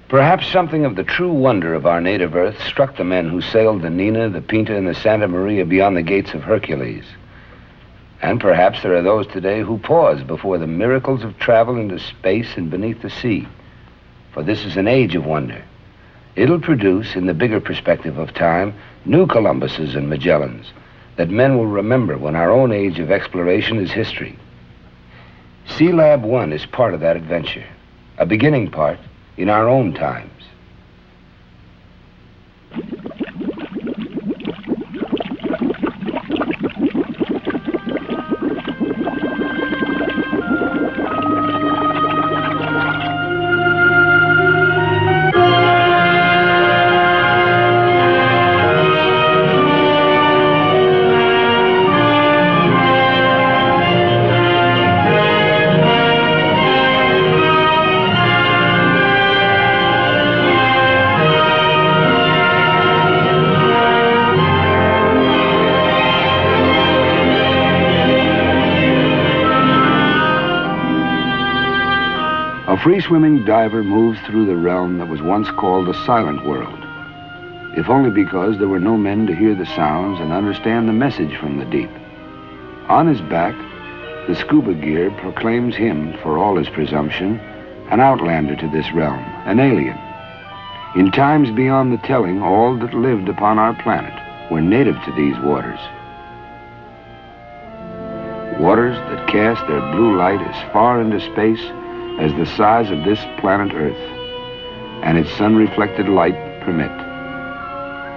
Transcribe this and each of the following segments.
Perhaps something of the true wonder of our native Earth struck the men who sailed the Nina, the Pinta, and the Santa Maria beyond the gates of Hercules. And perhaps there are those today who pause before the miracles of travel into space and beneath the sea. For this is an age of wonder. It'll produce, in the bigger perspective of time, new Columbuses and Magellans that men will remember when our own age of exploration is history. SeaLab I is part of that adventure, a beginning part in our own times. A free-swimming diver moves through the realm that was once called the silent world, if only because there were no men to hear the sounds and understand the message from the deep. On his back, the scuba gear proclaims him, for all his presumption, an outlander to this realm, an alien. In times beyond the telling, all that lived upon our planet were native to these waters. Waters that cast their blue light as far into space as the size of this planet Earth, and its sun-reflected light permit.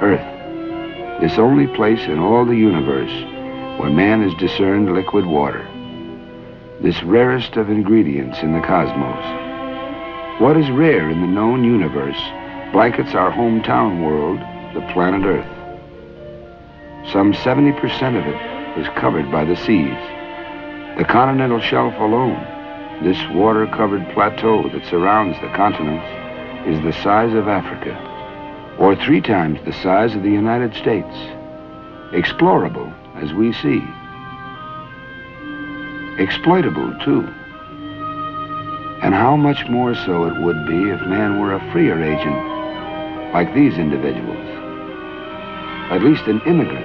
Earth, this only place in all the universe where man has discerned liquid water, this rarest of ingredients in the cosmos. What is rare in the known universe blankets our hometown world, the planet Earth. Some 70% of it is covered by the seas. The continental shelf alone, this water-covered plateau that surrounds the continents, is the size of Africa, or 3 times the size of the United States. Explorable, as we see. Exploitable, too. And how much more so it would be if man were a freer agent, like these individuals. At least an immigrant,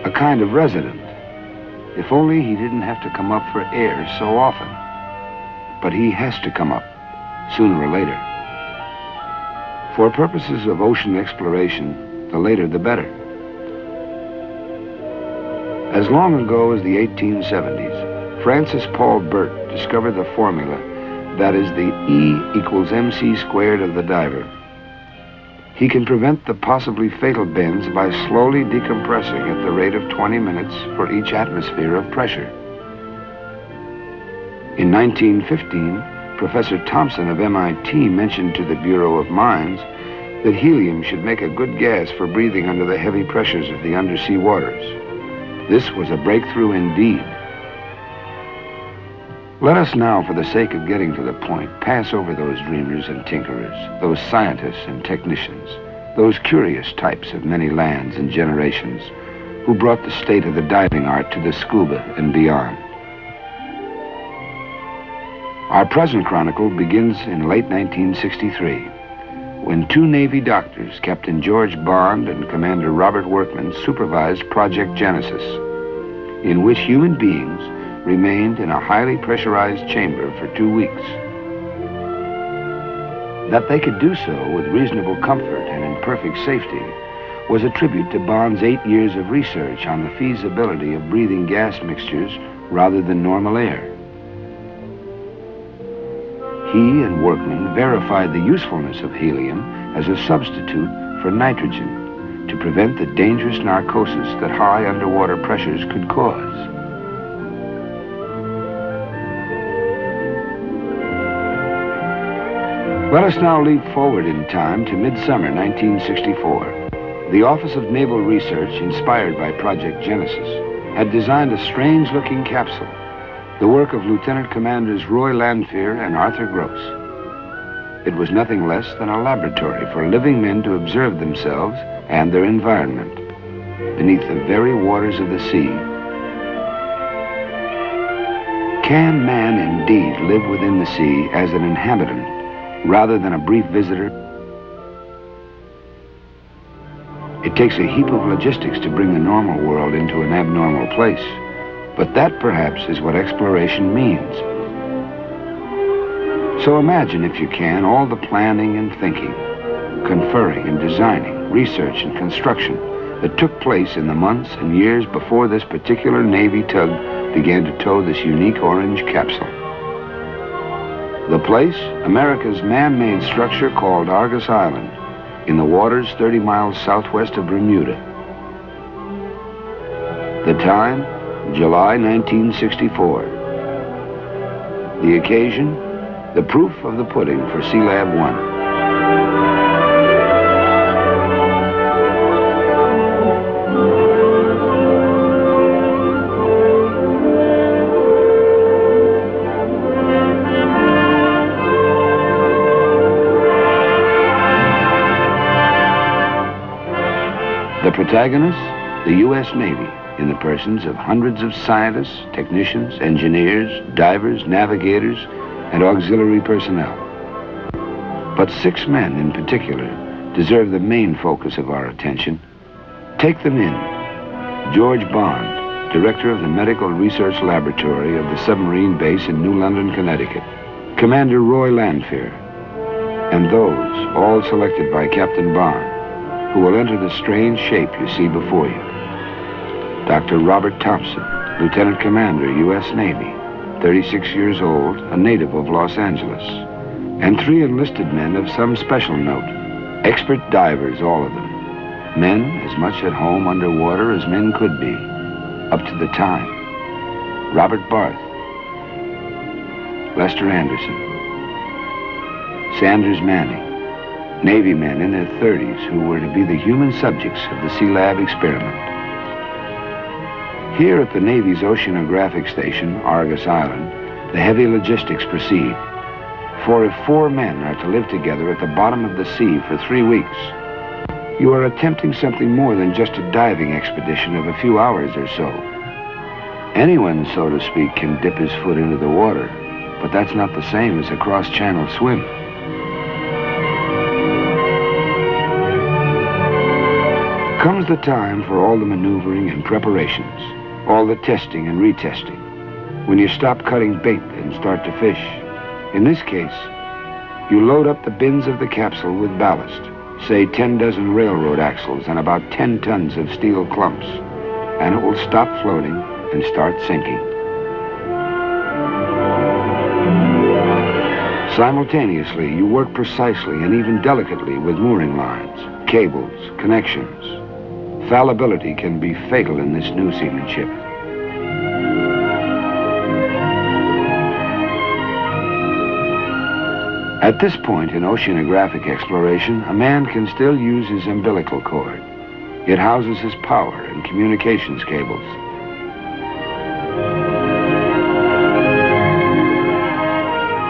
a kind of resident. If only he didn't have to come up for air so often. But he has to come up, sooner or later. For purposes of ocean exploration, the later the better. As long ago as the 1870s, Francis Paul Burt discovered the formula that is the E equals mc squared of the diver. He can prevent the possibly fatal bends by slowly decompressing at the rate of 20 minutes for each atmosphere of pressure. In 1915, Professor Thompson of MIT mentioned to the Bureau of Mines that helium should make a good gas for breathing under the heavy pressures of the undersea waters. This was a breakthrough indeed. Let us now, for the sake of getting to the point, pass over those dreamers and tinkerers, those scientists and technicians, those curious types of many lands and generations who brought the state of the diving art to the scuba and beyond. Our present chronicle begins in late 1963, when 2 Navy doctors, Captain George Bond and Commander Robert Workman, supervised Project Genesis, in which human beings remained in a highly pressurized chamber for 2 weeks. That they could do so with reasonable comfort and in perfect safety was a tribute to Bond's 8 years of research on the feasibility of breathing gas mixtures rather than normal air. He and Workman verified the usefulness of helium as a substitute for nitrogen to prevent the dangerous narcosis that high underwater pressures could cause. Let us now leap forward in time to midsummer 1964. The Office of Naval Research, inspired by Project Genesis, had designed a strange-looking capsule, the work of Lieutenant Commanders Roy Lanphier and Arthur Gross. It was nothing less than a laboratory for living men to observe themselves and their environment beneath the very waters of the sea. Can man indeed live within the sea as an inhabitant rather than a brief visitor. It takes a heap of logistics to bring the normal world into an abnormal place, but that perhaps is what exploration means. So imagine, if you can, all the planning and thinking, conferring and designing, research and construction that took place in the months and years before this particular Navy tug began to tow this unique orange capsule. The place, America's man-made structure called Argus Island, in the waters 30 miles southwest of Bermuda. The time, July 1964. The occasion, the proof of the pudding for SeaLab I. The protagonists, the U.S. Navy, in the persons of hundreds of scientists, technicians, engineers, divers, navigators, and auxiliary personnel. But 6 men in particular deserve the main focus of our attention. Take them in. George Bond, director of the Medical Research Laboratory of the submarine base in New London, Connecticut. Commander Roy Lanfear, and those, all selected by Captain Bond, who will enter the strange shape you see before you. Dr. Robert Thompson, Lieutenant Commander, U.S. Navy, 36 years old, a native of Los Angeles. And 3 enlisted men of some special note. Expert divers, all of them. Men as much at home underwater as men could be, up to the time. Robert Barth, Lester Anderson, Sanders Manning, Navy men in their 30s who were to be the human subjects of the SeaLab experiment. Here at the Navy's oceanographic station, Argus Island, the heavy logistics proceed. For if 4 men are to live together at the bottom of the sea for 3 weeks, you are attempting something more than just a diving expedition of a few hours or so. Anyone, so to speak, can dip his foot into the water, but that's not the same as a cross-channel swim. Comes the time for all the maneuvering and preparations, all the testing and retesting, when you stop cutting bait and start to fish. In this case, you load up the bins of the capsule with ballast, say 10 dozen railroad axles and about 10 tons of steel clumps, and it will stop floating and start sinking. Simultaneously, you work precisely and even delicately with mooring lines, cables, connections. Fallibility can be fatal in this new seamanship. At this point in oceanographic exploration, a man can still use his umbilical cord. It houses his power and communications cables.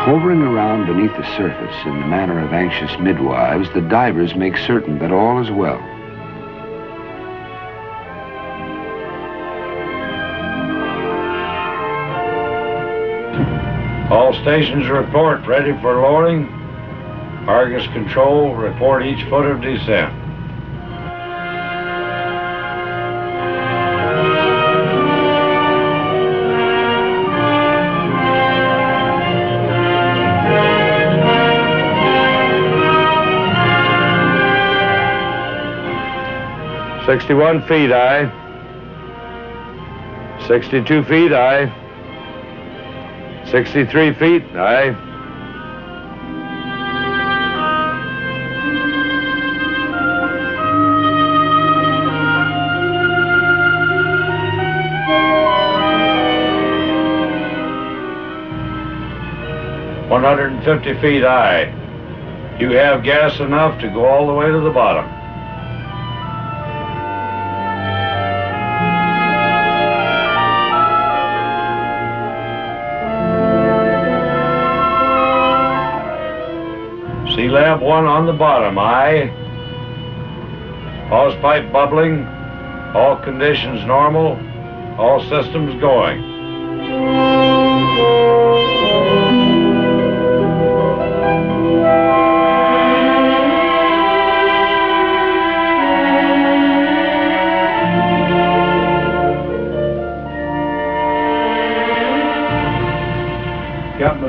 Hovering around beneath the surface in the manner of anxious midwives, the divers make certain that all is well. All stations report ready for loading. Argus Control, report each foot of descent. "61 feet, aye. 62 feet, aye. 63 feet, aye. "150 feet, aye. You have gas enough to go all the way to the bottom." SeaLab I on the bottom, aye. Hose pipe bubbling, all conditions normal, all systems going.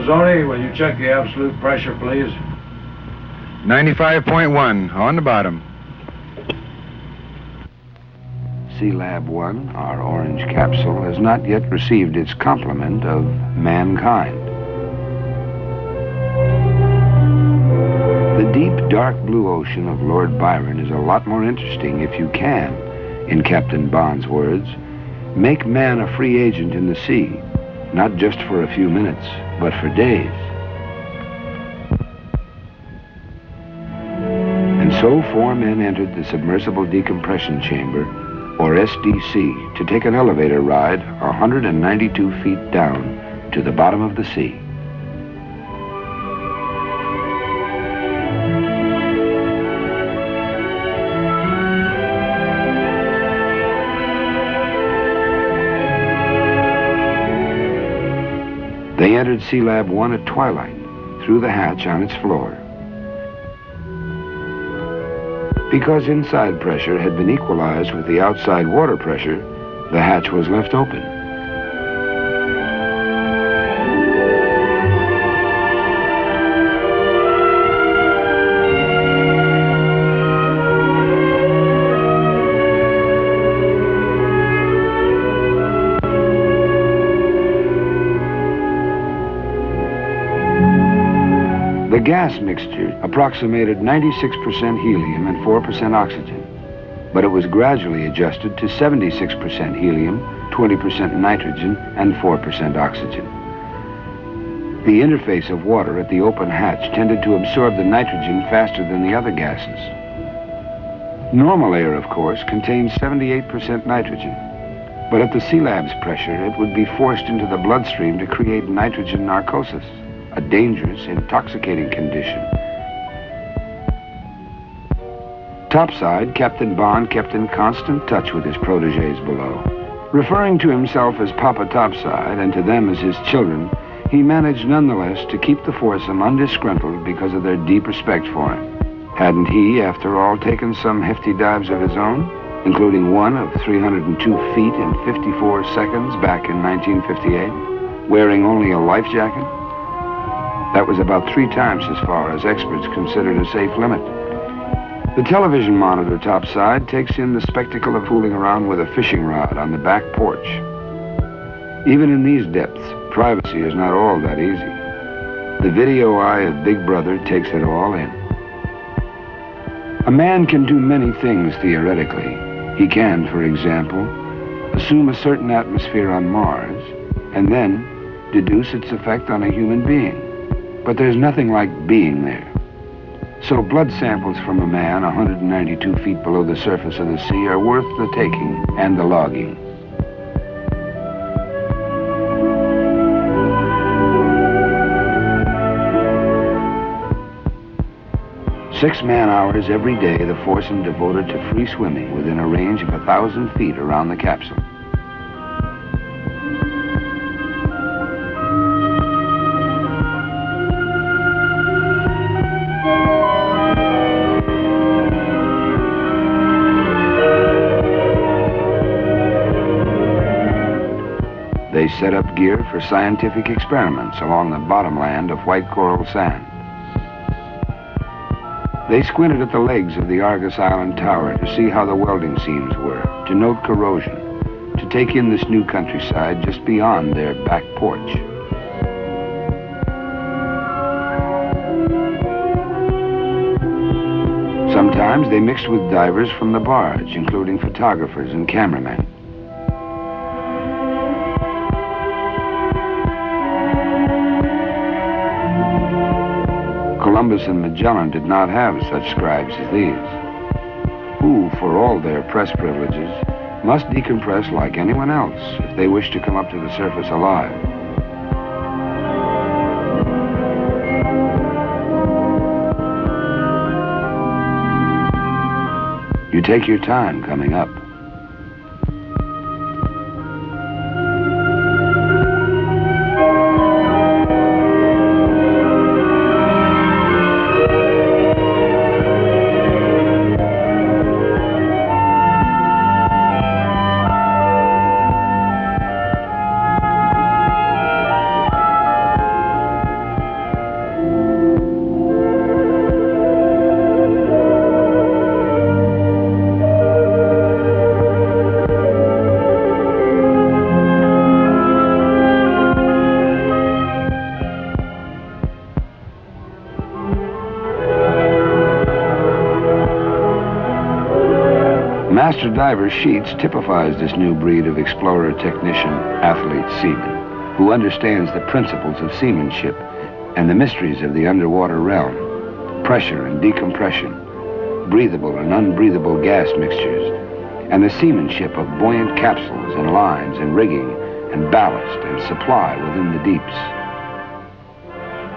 Mazzoni, will you check the absolute pressure, please? 95.1 on the bottom. SeaLab I, our orange capsule, has not yet received its complement of mankind. The deep, dark blue ocean of Lord Byron is a lot more interesting if you can, in Captain Bond's words, make man a free agent in the sea, not just for a few minutes, but for days. And so 4 men entered the submersible decompression chamber, or SDC, to take an elevator ride 192 feet down to the bottom of the sea. They entered SeaLab I at twilight, through the hatch on its floor. Because inside pressure had been equalized with the outside water pressure, the hatch was left open. The gas mixture approximated 96% helium and 4% oxygen, but it was gradually adjusted to 76% helium, 20% nitrogen, and 4% oxygen. The interface of water at the open hatch tended to absorb the nitrogen faster than the other gases. Normal air, of course, contains 78% nitrogen, but at the SeaLab's pressure, it would be forced into the bloodstream to create nitrogen narcosis, a dangerous, intoxicating condition. Topside, Captain Bond kept in constant touch with his protégés below. Referring to himself as Papa Topside and to them as his children, he managed nonetheless to keep the foursome undisgruntled because of their deep respect for him. Hadn't he, after all, taken some hefty dives of his own, including one of 302 feet in 54 seconds back in 1958, wearing only a life jacket? That was about 3 times as far as experts considered a safe limit. The television monitor topside takes in the spectacle of fooling around with a fishing rod on the back porch. Even in these depths, privacy is not all that easy. The video eye of Big Brother takes it all in. A man can do many things theoretically. He can, for example, assume a certain atmosphere on Mars and then deduce its effect on a human being. But there's nothing like being there. So blood samples from a man 192 feet below the surface of the sea are worth the taking and the logging. Six man-hours every day, the foursome devoted to free swimming within a range of 1,000 feet around the capsule. They set up gear for scientific experiments along the bottomland of white coral sand. They squinted at the legs of the Argus Island Tower to see how the welding seams were, to note corrosion, to take in this new countryside just beyond their back porch. Sometimes they mixed with divers from the barge, including photographers and cameramen. Columbus and Magellan did not have such scribes as these, who, for all their press privileges, must decompress like anyone else if they wish to come up to the surface alive. You take your time coming up. Master Diver Sheets typifies this new breed of explorer, technician, athlete, seaman, who understands the principles of seamanship and the mysteries of the underwater realm, pressure and decompression, breathable and unbreathable gas mixtures, and the seamanship of buoyant capsules and lines and rigging and ballast and supply within the deeps.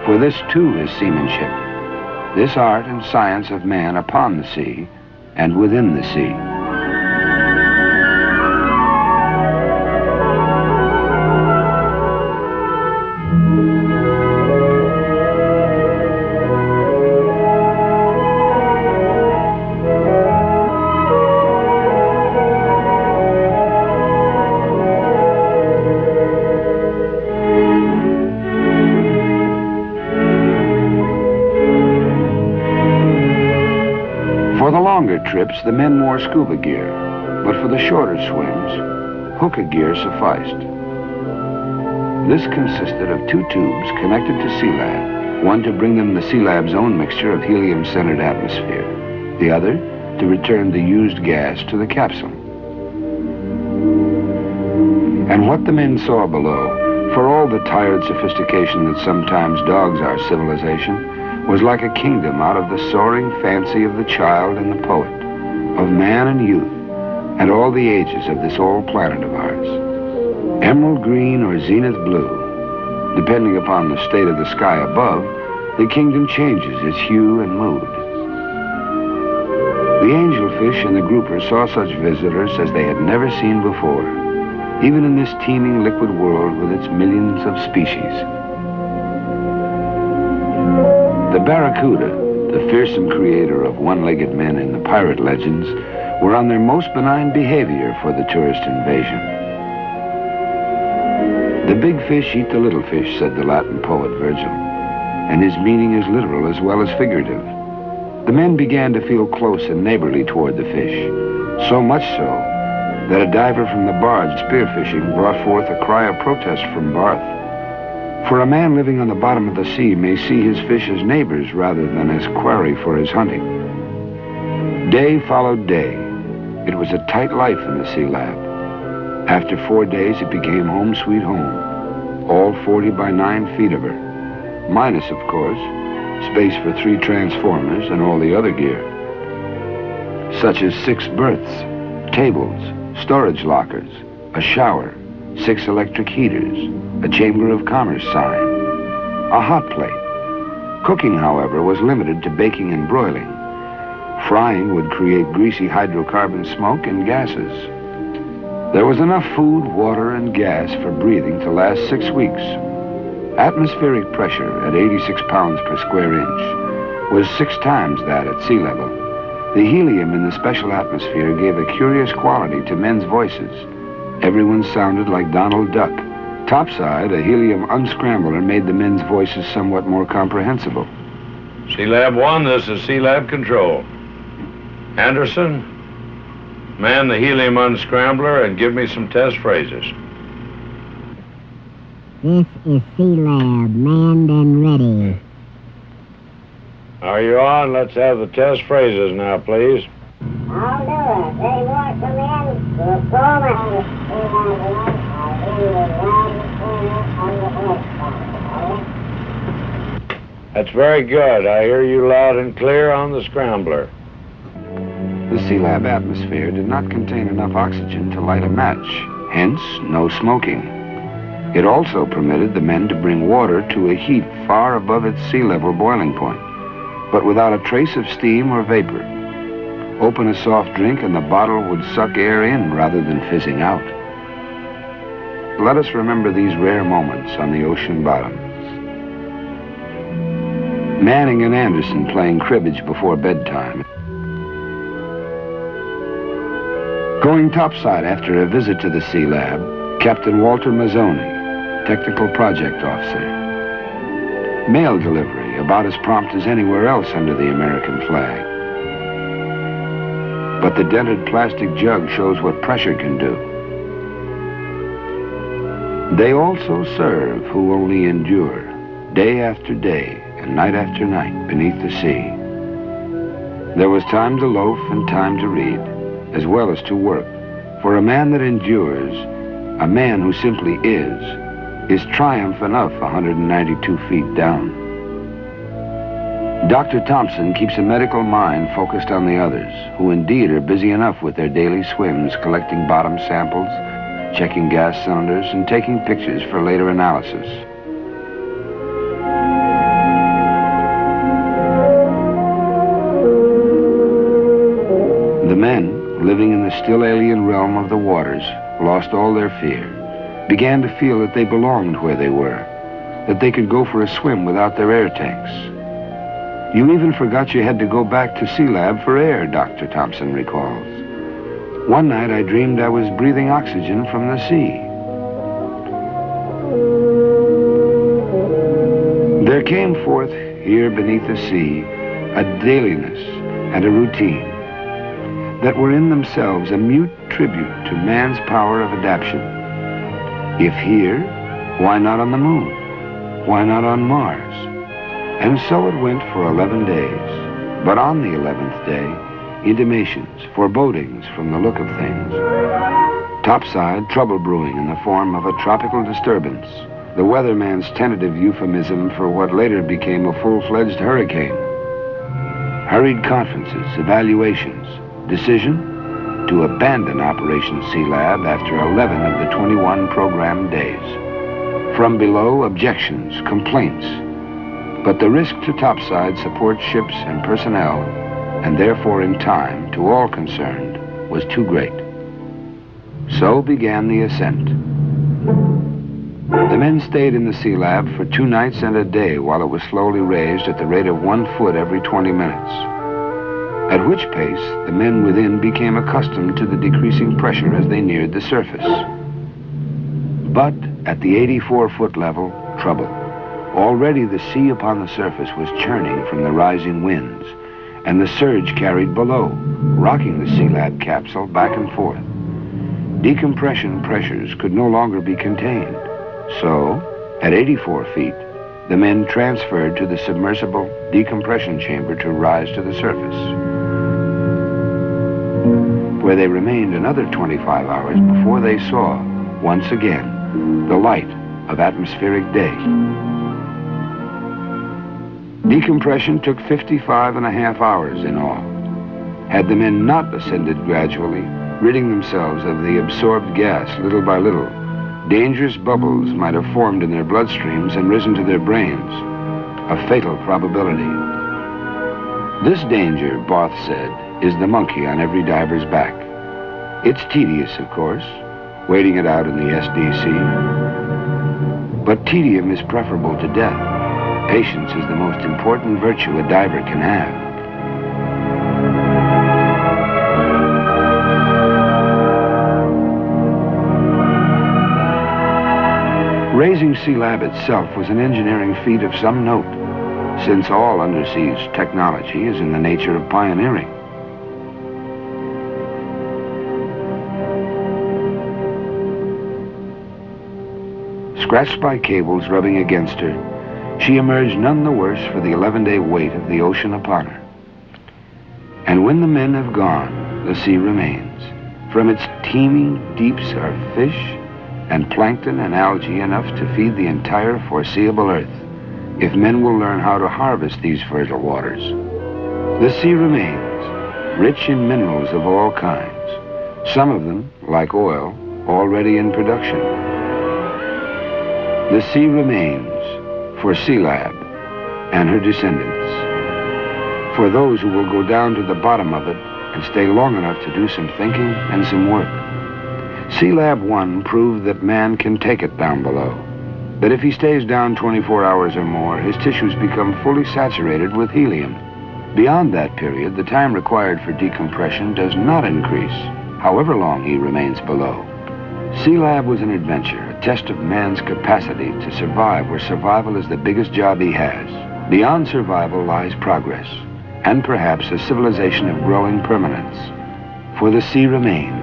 For this too is seamanship, this art and science of man upon the sea and within the sea. Trips, the men wore scuba gear, but for the shorter swims, hookah gear sufficed. This consisted of 2 tubes connected to SeaLab, one to bring them the SeaLab's own mixture of helium-centered atmosphere, the other to return the used gas to the capsule. And what the men saw below, for all the tired sophistication that sometimes dogs our civilization, was like a kingdom out of the soaring fancy of the child and the poet, of man and youth, and all the ages of this old planet of ours. Emerald green or zenith blue, depending upon the state of the sky above, the kingdom changes its hue and mood. The angelfish and the grouper saw such visitors as they had never seen before, even in this teeming liquid world with its millions of species. The Barracuda, the fearsome creator of one-legged men in the pirate legends, were on their most benign behavior for the tourist invasion. The big fish eat the little fish, said the Latin poet Virgil, and his meaning is literal as well as figurative. The men began to feel close and neighborly toward the fish, so much so that a diver from the barge spearfishing brought forth a cry of protest from Barth. For a man living on the bottom of the sea may see his fish as neighbors rather than as quarry for his hunting. Day followed day. It was a tight life in the SeaLab. After 4 days, it became home sweet home. All 40 by 9 feet of her. Minus, of course, space for 3 transformers and all the other gear. Such as 6 berths, tables, storage lockers, a shower, 6 electric heaters, a Chamber of Commerce sign, a hot plate. Cooking, however, was limited to baking and broiling. Frying would create greasy hydrocarbon smoke and gases. There was enough food, water, and gas for breathing to last 6 weeks. Atmospheric pressure at 86 pounds per square inch was 6 times that at sea level. The helium in the special atmosphere gave a curious quality to men's voices. Everyone sounded like Donald Duck. Topside, a helium unscrambler made the men's voices somewhat more comprehensible. SeaLab 1, this is SeaLab Control. Anderson, man the helium unscrambler and give me some test phrases. This is SeaLab, manned and ready. Are you on? Let's have the test phrases now, please. I'll do it. They want come in. We'll call That's very good. I hear you loud and clear on the scrambler. The SeaLab atmosphere did not contain enough oxygen to light a match, hence no smoking. It also permitted the men to bring water to a heat far above its sea level boiling point, but without a trace of steam or vapor. Open a soft drink and the bottle would suck air in rather than fizzing out. Let us remember these rare moments on the ocean bottom. Manning and Anderson playing cribbage before bedtime. Going topside after a visit to the SeaLab, Captain Walter Mazzoni, Technical Project Officer. Mail delivery, about as prompt as anywhere else under the American flag. But the dented plastic jug shows what pressure can do. They also serve who only endure, day after day and night after night beneath the sea. There was time to loaf and time to read, as well as to work. For a man that endures, a man who simply is triumph enough 192 feet down. Dr. Thompson keeps a medical mind focused on the others, who indeed are busy enough with their daily swims, collecting bottom samples, checking gas cylinders, and taking pictures for later analysis. The men, living in the still alien realm of the waters, lost all their fear, began to feel that they belonged where they were, that they could go for a swim without their air tanks. You even forgot you had to go back to SeaLab for air, Dr. Thompson recalls. One night I dreamed I was breathing oxygen from the sea. There came forth here beneath the sea a dailiness and a routine that were in themselves a mute tribute to man's power of adaptation. If here, why not on the moon? Why not on Mars? And so it went for 11 days. But on the 11th day, intimations, forebodings from the look of things. Topside, trouble brewing in the form of a tropical disturbance, the weatherman's tentative euphemism for what later became a full-fledged hurricane. Hurried conferences, evaluations, decision to abandon Operation SeaLab after 11 of the 21 programmed days. From below, objections, complaints. But the risk to topside supports ships and personnel, and therefore in time, to all concerned, was too great. So began the ascent. The men stayed in the SeaLab for 2 nights and a day while it was slowly raised at the rate of 1 foot every 20 minutes. At which pace, the men within became accustomed to the decreasing pressure as they neared the surface. But at the 84-foot level, trouble. Already the sea upon the surface was churning from the rising winds, and the surge carried below, rocking the SeaLab capsule back and forth. Decompression pressures could no longer be contained. So, at 84 feet, the men transferred to the submersible decompression chamber to rise to the surface, where they remained another 25 hours before they saw, once again, the light of atmospheric day. Decompression took 55.5 hours in all. Had the men not ascended gradually, ridding themselves of the absorbed gas little by little, dangerous bubbles might have formed in their bloodstreams and risen to their brains, a fatal probability. This danger, Barth said, is the monkey on every diver's back. It's tedious, of course, waiting it out in the SDC, but tedium is preferable to death. Patience is the most important virtue a diver can have. Raising SeaLab itself was an engineering feat of some note, since all undersea technology is in the nature of pioneering. Scratched by cables rubbing against her, she emerged none the worse for the 11-day weight of the ocean upon her. And when the men have gone, the sea remains. From its teeming deeps are fish and plankton and algae enough to feed the entire foreseeable earth, if men will learn how to harvest these fertile waters. The sea remains, rich in minerals of all kinds, some of them, like oil, already in production. The sea remains for SeaLab and her descendants, for those who will go down to the bottom of it and stay long enough to do some thinking and some work. SeaLab I proved that man can take it down below, that if he stays down 24 hours or more, his tissues become fully saturated with helium. Beyond that period, the time required for decompression does not increase, however long he remains below. SeaLab was an adventure, a test of man's capacity to survive where survival is the biggest job he has. Beyond survival lies progress, and perhaps a civilization of growing permanence. For the sea remains.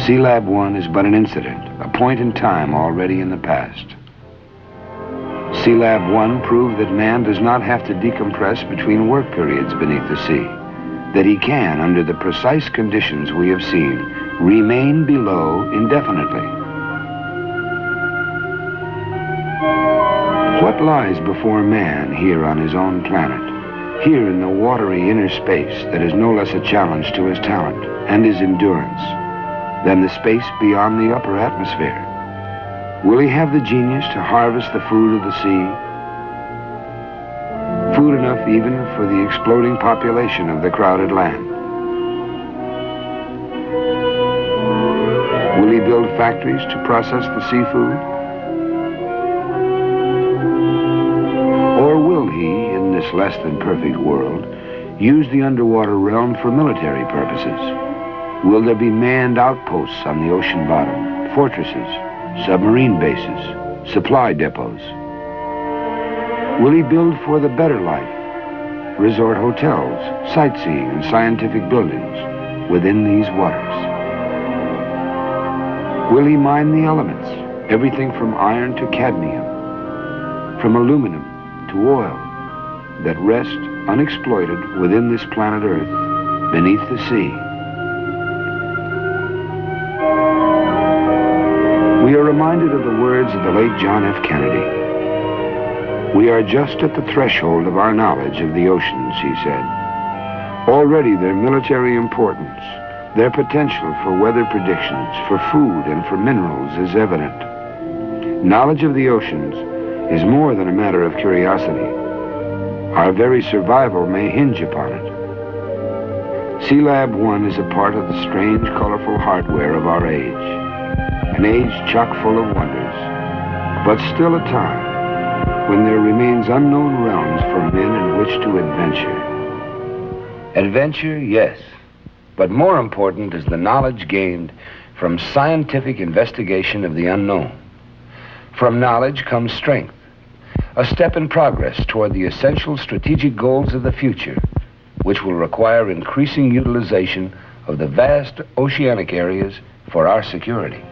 SeaLab I is but an incident, a point in time already in the past. SeaLab I proved that man does not have to decompress between work periods beneath the sea. that he can, under the precise conditions we have seen, remain below indefinitely. What lies before man here on his own planet, here in the watery inner space that is no less a challenge to his talent and his endurance than the space beyond the upper atmosphere? Will he have the genius to harvest the food of the sea? Food enough even for the exploding population of the crowded land. Will he build factories to process the seafood? Or will he, in this less than perfect world, use the underwater realm for military purposes? Will there be manned outposts on the ocean bottom, fortresses, submarine bases, supply depots? Will he build for the better life, resort hotels, sightseeing, and scientific buildings within these waters? Will he mine the elements, everything from iron to cadmium, from aluminum to oil, that rest unexploited within this planet Earth, beneath the sea? We are reminded of the words of the late John F. Kennedy. We are just at the threshold of our knowledge of the oceans, he said. Already their military importance, their potential for weather predictions, for food and for minerals is evident. Knowledge of the oceans is more than a matter of curiosity. Our very survival may hinge upon it. SeaLab I is a part of the strange, colorful hardware of our age. An age chock full of wonders, but still a time when there remains unknown realms for men in which to adventure. Adventure, yes, but more important is the knowledge gained from scientific investigation of the unknown. From knowledge comes strength, a step in progress toward the essential strategic goals of the future, which will require increasing utilization of the vast oceanic areas for our security.